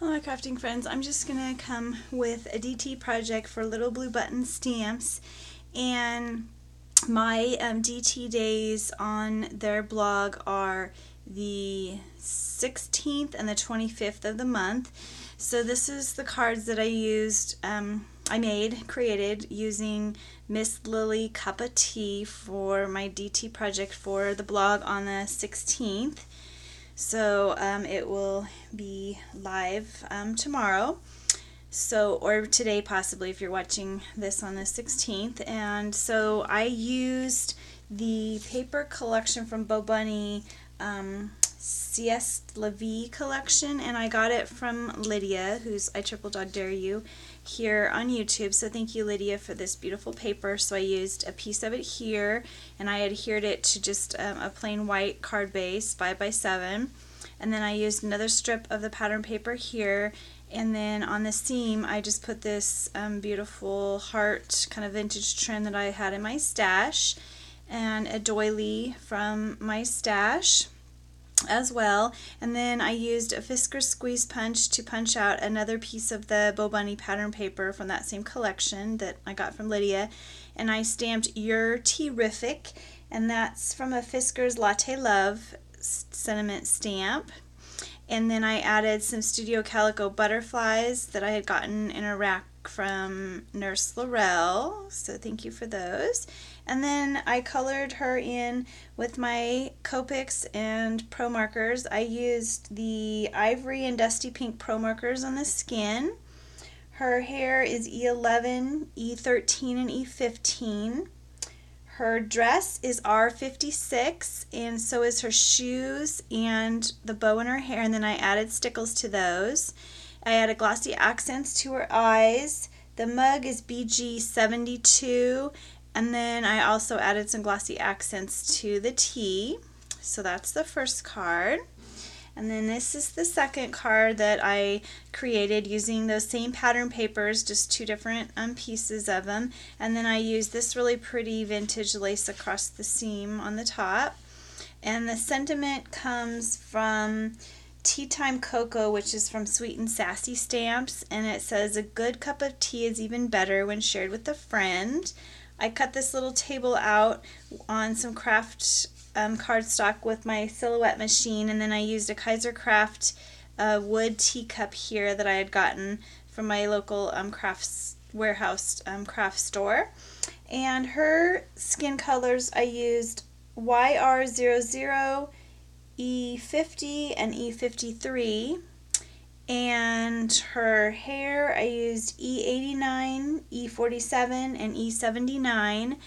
Hello, my crafting friends. I'm just going to come with a DT project for Little Blue Button stamps, and my DT days on their blog are the 16th and the 25th of the month. So this is the cards that I used, created using Miss Lily Cup of Tea for my DT project for the blog on the 16th. So it will be live tomorrow, or today possibly if you're watching this on the 16th. And so I used the paper collection from Bo Bunny, Sieste La Vie collection, and I got it from Lydia, who's I Triple Dog Dare You, here on YouTube. So thank you, Lydia, for this beautiful paper. So I used a piece of it here, and I adhered it to just a plain white card base, 5x7, and then I used another strip of the pattern paper here, and then on the seam I just put this beautiful heart kind of vintage trim that I had in my stash, and a doily from my stash as well. And then I used a Fiskars squeeze punch to punch out another piece of the Bo Bunny pattern paper from that same collection that I got from Lydia, and I stamped You're Terrific, and that's from a Fiskars Latte Love sentiment stamp. And then I added some Studio Calico butterflies that I had gotten in a rack from Nurse Laurel, so thank you for those. And then I colored her in with my Copics and Pro Markers. I used the Ivory and Dusty Pink Pro Markers on the skin. Her hair is E11, E13, and E15. Her dress is R56, and so is her shoes and the bow in her hair, and then I added stickles to those. I added glossy accents to her eyes. The mug is BG72, and then I also added some glossy accents to the tea. So that's the first card. And then this is the second card that I created using those same pattern papers, just two different pieces of them. And then I used this really pretty vintage lace across the seam on the top. And the sentiment comes from Tea Time Cocoa, which is from Sweet and Sassy Stamps, and it says, "A good cup of tea is even better when shared with a friend." I cut this little table out on some craft cardstock with my silhouette machine, and then I used a Kaiser Craft wood teacup here that I had gotten from my local crafts warehouse craft store. And her skin colors, I used YR00, E50, and E53. And her hair, I used E89, E47, and E79.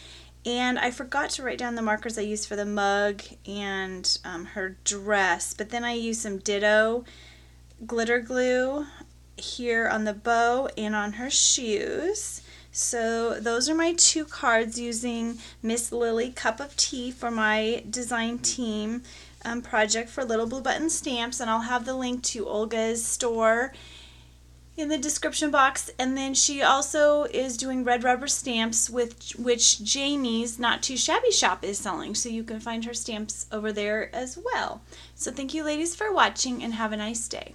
And I forgot to write down the markers I used for the mug and her dress, but then I used some Ditto glitter glue here on the bow and on her shoes. So those are my two cards using Miss Lily Cup of Tea for my design team project for Little Blue Button stamps, and I'll have the link to Olga's store in the description box. And then she also is doing red rubber stamps, with which Jamie's Not Too Shabby shop is selling, so you can find her stamps over there as well. So thank you, ladies, for watching, and have a nice day.